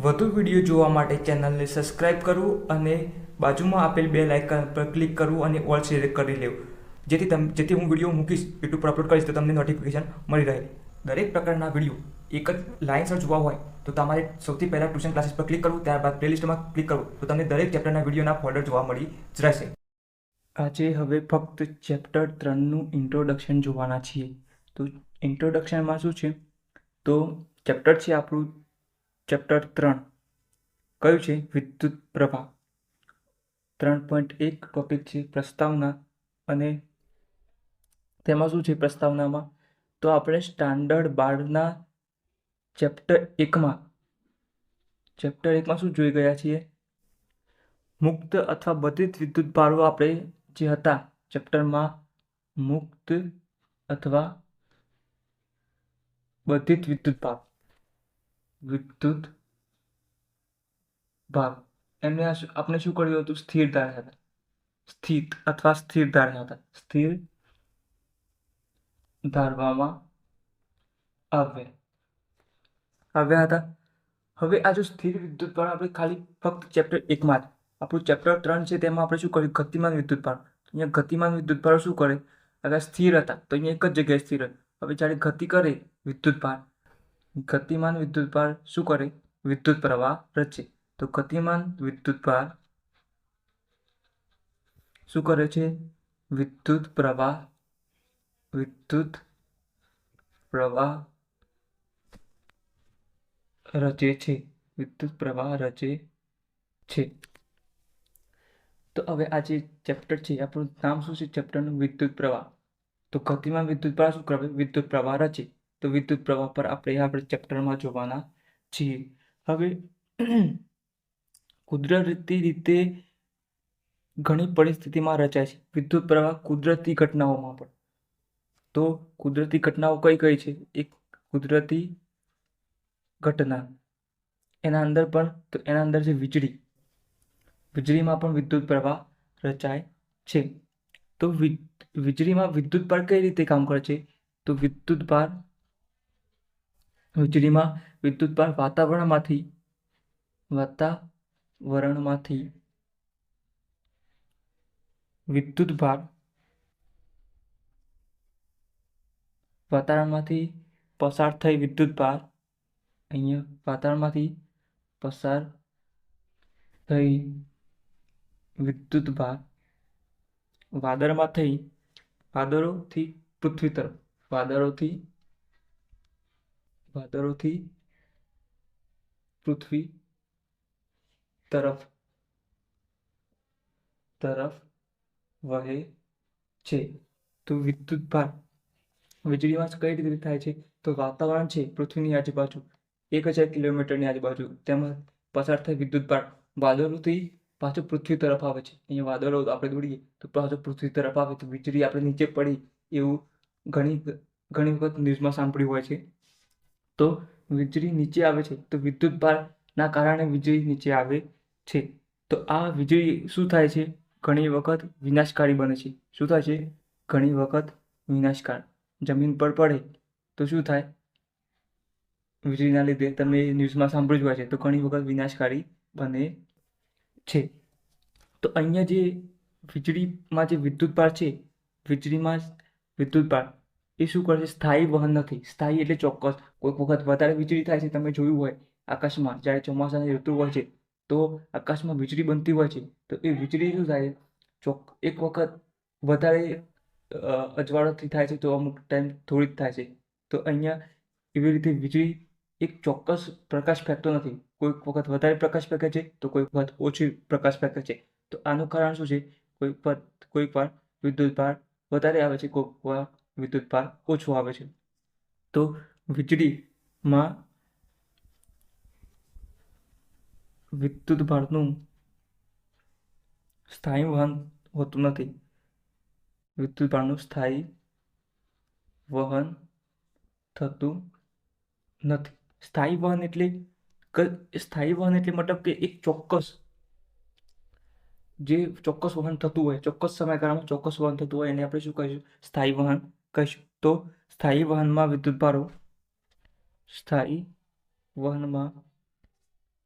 વધુ વિડીયો જોવા માટે ચેનલને સબસ્ક્રાઇબ કરવું અને બાજુમાં આપેલ બેલ આઇકન પર ક્લિક કરવું અને ઓલ સિલેક્ટ કરી લેવું, જેથી હું વિડીયો મૂકીશ, યુટ્યુબ પર અપલોડ કરીશ તો તમને નોટિફિકેશન મળી રહે. દરેક પ્રકારના વિડીયો એક જ લાઇનસર જોવા હોય તો તમારે સૌથી પહેલાં ટ્યુશન ક્લાસીસ પર ક્લિક કરવું, ત્યારબાદ પ્લેલિસ્ટમાં ક્લિક કરવું તો તમને દરેક ચેપ્ટરના વિડીયોના ફોલ્ડર જોવા મળી જ રહેશે. આજે હવે ફક્ત ચેપ્ટર 3નું ઇન્ટ્રોડક્શન જોવાના છીએ. તો ઇન્ટ્રોડક્શનમાં શું છે, તો ચેપ્ટર છે આપણું ચેપ્ટર 3. કયું છે? વિદ્યુત પ્રવાહ. 3.1 ટોપિક છે પ્રસ્તાવના. અને તેમાં શું છે પ્રસ્તાવનામાં? તો આપણે સ્ટાન્ડર્ડ 12ના ચેપ્ટર 1માં શું જોઈ ગયા છીએ? મુક્ત અથવા બધિત વિદ્યુત ભારો. આપણે જે હતા ચેપ્ટરમાં મુક્ત અથવા બધિત વિદ્યુત ભાર એમને આપણે શું કર્યું હતું? સ્થિર ધાર્યા હતા. સ્થિત અથવા સ્થિર ધાર્યા હતા. સ્થિર ધારવામાં આવ્યા હતા. હવે આ જો સ્થિર વિદ્યુત ભાર આપણે ખાલી ફક્ત ચેપ્ટર 1માં જ, આપણું ચેપ્ટર 3 છે તેમાં આપણે શું કર્યું? ગતિમાન વિદ્યુત ભાર. અહીંયા ગતિમાન વિદ્યુત ભાર શું કરે? અગર સ્થિર હતા તો અહીંયા એક જ જગ્યાએ સ્થિર હોય. હવે જ્યારે ગતિ કરે વિદ્યુત ભાર, ગતિમાન વિદ્યુત ભાર શું કરે? વિદ્યુત પ્રવાહ રચે. તો ગતિમાન વિદ્યુત ભાર શું કરે છે? વિદ્યુત પ્રવાહ રચે છે. વિદ્યુત પ્રવાહ રચે છે. તો હવે આ જે ચેપ્ટર છે આપણું નામ શું છે ચેપ્ટરનું? વિદ્યુત પ્રવાહ. તો ગતિમાન વિદ્યુત પ્રવાહ શું કરે? વિદ્યુત પ્રવાહ રચે. તો વિદ્યુત પ્રવાહ પર આપણે ચેપ્ટરમાં જોવાના છીએ. હવે કુદરતી રીતે ઘણી પરિસ્થિતિમાં રચાય છે વિદ્યુત પ્રવાહ, કુદરતી ઘટનાઓમાં પણ. તો કુદરતી ઘટનાઓ કઈ કઈ છે? એક કુદરતી ઘટના, એના અંદર છે વીજળી. વીજળીમાં પણ વિદ્યુત પ્રવાહ રચાય છે. તો વીજળીમાં વિદ્યુત ભાર કઈ રીતે કામ કરે છે? તો વીજળીમાં વિદ્યુત ભાર વાતાવરણમાંથી પસાર થઈ વિદ્યુત ભાર, અહીંયા વાતાવરણમાંથી પસાર થઈ વિદ્યુત ભાર વાદળોથી પૃથ્વી તરફ વહે છે. તો વિદ્યુત ભાર વીજળીમાં કઈ રીતે થાય છે? તો વાતાવરણ છે પૃથ્વીની આજુબાજુ 1000 કિલોમીટરની આજુબાજુ, તેમાં પસાર થઈ વિદ્યુત ભાર વાદળોથી પાછું પૃથ્વી તરફ આવે છે. અહીંયા વાદળો આપણે દોડીએ તો પાછું પૃથ્વી તરફ આવે તો વીજળી આપણે નીચે પડી, એવું ઘણી વખત ન્યૂઝમાં સાંભળ્યું હોય છે. તો વીજળી નીચે આવે છે તો વિદ્યુત ભારના કારણે વીજળી નીચે આવે છે. તો આ વીજળી શું થાય છે? ઘણી વખત વિનાશકારી બને છે. શું થાય છે? ઘણી વખત વિનાશકારી. જમીન પર પડે તો શું થાય? વીજળીના લીધે તમે ન્યૂઝમાં સાંભળ્યું જ હોય છે. તો ઘણી વખત વિનાશકારી બને છે. તો અહીંયા જે વીજળીમાં જે વિદ્યુત ભાર છે, વીજળીમાં વિદ્યુત ભાર એ શું કરે છે? સ્થાયી વહન નથી. સ્થાયી એટલે ચોક્કસ. કોઈક વખત વધારે વીજળી થાય છે, તમે જોયું હોય આકાશમાં જ્યારે ચોમાસાની ઋતુ હોય છે તો આકાશમાં વીજળી બનતી હોય છે. તો એ વીજળી શું થાય? એક વખત વધારે અજવાળાથી થાય છે તો અમુક ટાઈમ થોડી જ થાય છે. તો અહીંયા એવી રીતે વીજળી એક ચોક્કસ પ્રકાશ ફેંકતો નથી. કોઈક વખત વધારે પ્રકાશ ફેંકે છે તો કોઈક વખત ઓછી પ્રકાશ ફેંકે છે. તો આનું કારણ શું છે? કોઈક વાર વિદ્યુત ભાર વધારે આવે છે, કોઈક વાર વિદ્યુત ભાર ઓછો આવે છે. તો વીજળીમાં વિદ્યુત ભારનું સ્થાયી વહન હોતું નથી. વિદ્યુત ભારનું સ્થાયી વહન થતું નથી. સ્થાયી વહન એટલે મતલબ કે એક ચોક્કસ વહન થતું હોય, ચોક્કસ સમયગાળામાં ચોક્કસ વહન થતું હોય એને આપણે શું કહીશું? સ્થાયી વહન કહીશું. તો સ્થાયી વહનમાં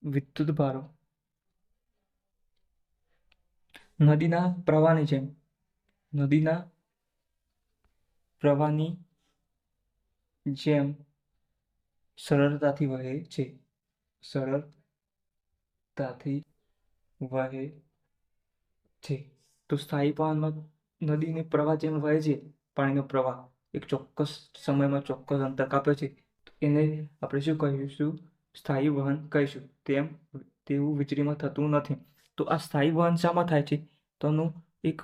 વિદ્યુત ભારો નદીના પ્રવાહની જેમ નદીના પ્રવાહની જેમ સરળતાથી વહે છે. સરળતાથી વહે છે. તો સ્થાયી પવનમાં નદીની પ્રવાહ જેમ વહે છે, પાણીનો પ્રવાહ એક ચોક્કસ સમયમાં ચોક્કસ અંતર કાપે છે, તો એને આપણે શું કહીશું? સ્થાયી વહન કહીશું. તેવું વીજળીમાં થતું નથી. તો આ સ્થાયી વહન શામાં થાય છે? તો આનું એક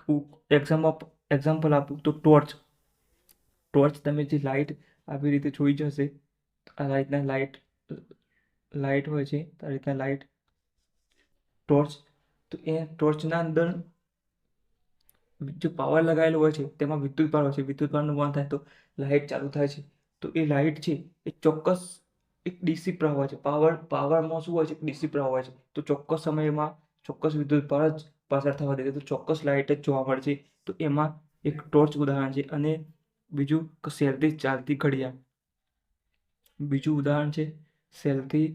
એક્ઝામ્પલ આપું તો ટોર્ચ તમે જે લાઇટ આવી રીતે જોઈ જશે. આ રીતના લાઇટ હોય છે. આ રીતના લાઇટ ટોર્ચ. તો એ ટોર્ચના અંદર જે પાવર લગાવેલો હોય છે તેમાં વિદ્યુત ભાર હોય છે. વિદ્યુત ભારનું વહન થાય તો લાઇટ ચાલુ થાય છે. તો એ લાઇટ છે એ ચોક્કસ એક ડીસી પ્રવાહ હોય છે. પાવરમાં શું હોય છે? ડીસી પ્રવાહ હોય છે. તો ચોક્કસ સમયમાં ચોક્કસ વિદ્યુત ભાર જ પસાર થવા દે તો ચોક્કસ લાઇટ જ જોવા મળે છે. તો એમાં એક ટોર્ચ ઉદાહરણ છે. અને બીજું સેલથી ચાલતી ઘડિયાળ. બીજું ઉદાહરણ છે સેલથી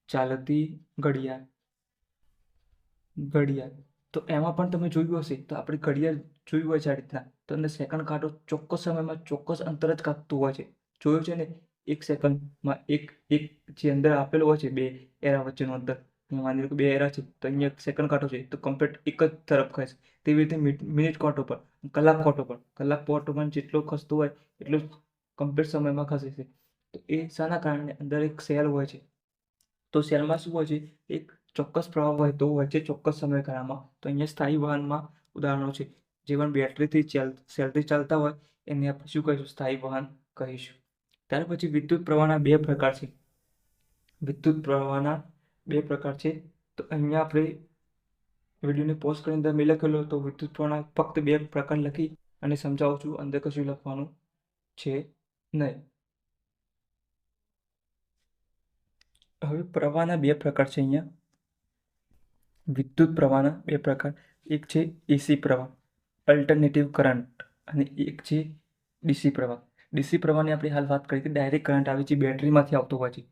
ચાલતી ઘડિયાળ. તો એમાં પણ તમે જોયું હશે તો આપણે ઘડિયાળ જોયું હોય છે આ રીતના. તો અંદર સેકન્ડ કાંટો ચોક્કસ સમયમાં ચોક્કસ અંતર જ કાપતું હોય છે. જોયું છે ને? એક સેકન્ડમાં એક જે અંદર આપેલો હોય છે બે એરા વચ્ચેનું અંતર. માની લો કે બે એરા છે તો અહીંયા એક સેકન્ડ કાંટો છે તો કમ્પ્લીટ એક જ તરફ ખસે. તેવી રીતે મિનિટ કાંટો પર, કલાક કાંટો પણ જેટલો ખસતો હોય એટલો જ કમ્પ્લીટ સમયમાં ખસે છે. તો એ શાના કારણે? અંદર એક સેલ હોય છે. તો સેલમાં શું હોય છે? એક ચોક્કસ પ્રવાહ વહેતો હોય છે ચોક્કસ સમયગાળામાં. તો અહીંયા સ્થાયી વહનમાં ઉદાહરણો છે. જે પણ બેટરીથી સેલથી ચાલતા હોય એને આપણે શું કહીશું? સ્થાયી વહન કહીશું. ત્યાર પછી વિદ્યુત પ્રવાહના બે પ્રકાર છે. તો અહીંયા આપણે વિડીયોને પોઝ કરીને તમે લખેલો તો વિદ્યુત પ્રવાહના ફક્ત બે પ્રકાર લખી અને સમજાવું છું. અંદર કશું લખવાનું છે નહીં. હવે પ્રવાહના બે પ્રકાર છે. અહીંયા વિદ્યુત પ્રવાહના બે પ્રકાર. એક છે એસી પ્રવાહ, અલ્ટરનેટિવ કરંટ, અને એક છે ડીસી પ્રવાહ. ડીસી પ્રવાહની આપણે હાલ વાત કરી કે ડાયરેક્ટ કરંટ આવે છે, બેટરીમાંથી આવતો હોય છે.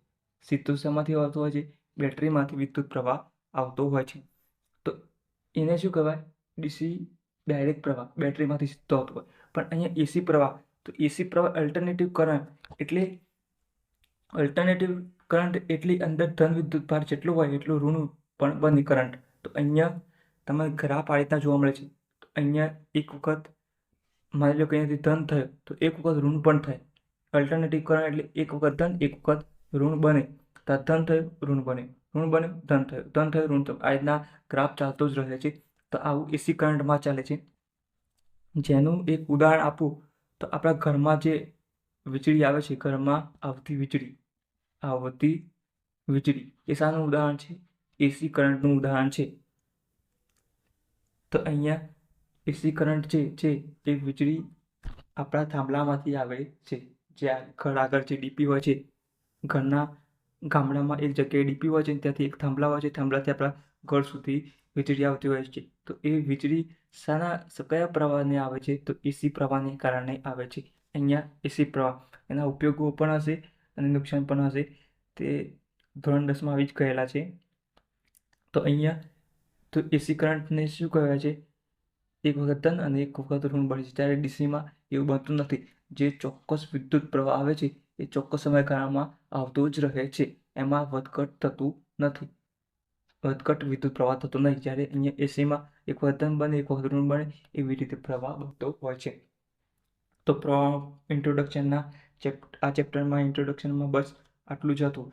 સીધો શેમાંથી આવતો હોય છે? બેટરીમાંથી વિદ્યુત પ્રવાહ આવતો હોય છે. તો એને શું કહેવાય? ડીસી ડાયરેક્ટ પ્રવાહ, બેટરીમાંથી સીધો આવતો હોય. પણ અહીંયા એસી પ્રવાહ, તો એસી પ્રવાહ અલ્ટરનેટિવ કરંટ એટલી અંદર ધન વિદ્યુત ભાર જેટલો હોય એટલું ઋણ પણ બને કરંટ. તો અહીંયા તમે ગ્રાફ આ રીતના જોવા મળે છે. તો અહીંયા એક વખત માની લો કે અહીંયાથી ધન થયો તો એક વખત ઋણ પણ થાય. અલ્ટરનેટિવ કરંટ એટલે એક વખત ધન એક વખત ઋણ બને. તો આ ધન થયું ઋણ બને, ઋણ બને ધન થયું, ધન થયું ઋણ થયું. આ રીતના ગ્રાફ ચાલતો જ રહે છે. તો આવું એસી કરંટમાં ચાલે છે. જેનું એક ઉદાહરણ આપું તો આપણા ઘરમાં જે વીજળી આવે છે, ઘરમાં આવતી વીજળી એ શાનું ઉદાહરણ છે? એસી કરંટનું ઉદાહરણ છે. તો અહીંયા એસી કરંટ છે એ વીજળી આપણા થાંભલામાંથી આવે છે. જ્યાં ઘર આગળ જે ડીપી હોય છે, ઘરના ગામડામાં એક જગ્યાએ ડીપી હોય છે, ત્યાંથી એક થાંભલા હોય છે, થાંભલાથી આપણા ઘર સુધી વીજળી આવતી હોય છે. તો એ વીજળી કયા પ્રવાહને આવે છે? તો એસી પ્રવાહને કારણે આવે છે. અહીંયા એસી પ્રવાહ, એના ઉપયોગો પણ હશે અને નુકસાન પણ હશે. તે ધોરણ 10માં આવી જ કહેલા છે. તો અહીંયા તો એસી કરંટને શું કહેવાય છે? એક વખત ધન અને એક વખત ઋણ બને છે. ત્યારે ડીસીમાં એવું બનતું નથી. જે ચોક્કસ વિદ્યુત પ્રવાહ આવે છે એ ચોક્કસ સમયગાળામાં આવતો જ રહે છે. એમાં વધઘટ થતું નથી. વધઘટ વિદ્યુત પ્રવાહ થતો નથી. જ્યારે અહીંયા એસીમાં એક વખત ધન બને એક વખત ઋણ બને એવી રીતે પ્રવાહ બનતો હોય છે. તો ઇન્ટ્રોડક્શનના આ ચેપ્ટરમાં ઇન્ટ્રોડક્શનમાં બસ આટલું જ હતું.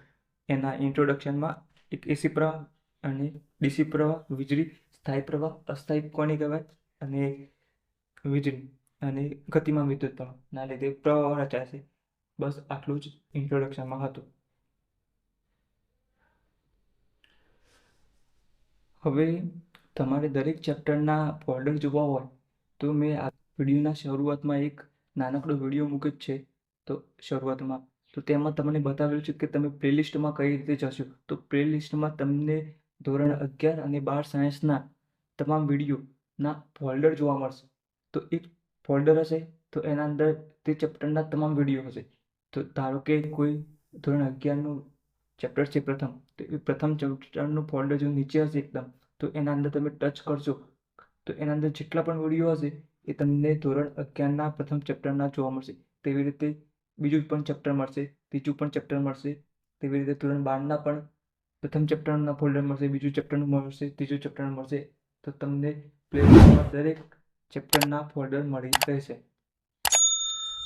એના ઇન્ટ્રોડક્શનમાં એક એસી પ્રવાહ અને ડીસી પ્રવાહ, વીજળી, સ્થાયી પ્રવાહ, અસ્થાયી કોને કહેવાય, અને વીજળી અને ગતિમાન વિદ્યુત પ્રવાહના લીધે પ્રવાહ રચાય છે. બસ આટલું જ ઇન્ટ્રોડક્શનમાં હતું. હવે તમારે દરેક ચેપ્ટરના ફોલ્ડર જોવા હોય તો મેં આ વિડીયોના શરૂઆતમાં એક નાનકડો વિડીયો મૂક્યો જ છે. તો શરૂઆતમાં તો તેમાં તમને બતાવેલું છે કે તમે પ્લેલિસ્ટમાં કઈ રીતે જશો. તો પ્લેલિસ્ટમાં તમને ધોરણ 11 અને 12 સાયન્સના તમામ વિડીયોના ફોલ્ડર જોવા મળશે. તો એક ફોલ્ડર હશે તો એના અંદર તે ચેપ્ટરના તમામ વિડીયો હશે. તો ધારો કે કોઈ ધોરણ 11નું ચેપ્ટર છે પ્રથમ, તો એ પ્રથમ ચેપ્ટરનું ફોલ્ડર જો નીચે હશે એકદમ, તો એના અંદર તમે ટચ કરશો તો એના અંદર જેટલા પણ વિડીયો હશે એ તમને ધોરણ 11ના પ્રથમ ચેપ્ટરના જોવા મળશે. તેવી રીતે બીજું પણ ચેપ્ટર મળશે, ત્રીજું પણ ચેપ્ટર મળશે. તેવી રીતે ધોરણ 12ના પણ પ્રથમ ચેપ્ટરના ફોલ્ડર મળશે, બીજું ચેપ્ટરનું મળશે, ત્રીજું ચેપ્ટરનું મળશે. તો તમને પ્લેલિસ્ટમાં દરેક ચેપ્ટરના ફોલ્ડર મળી રહેશે.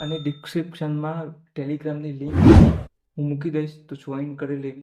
અને ડિસ્ક્રિપ્શનમાં ટેલિગ્રામની લિંક હું મૂકી દઈશ, તો જોઈન કરી લેવી.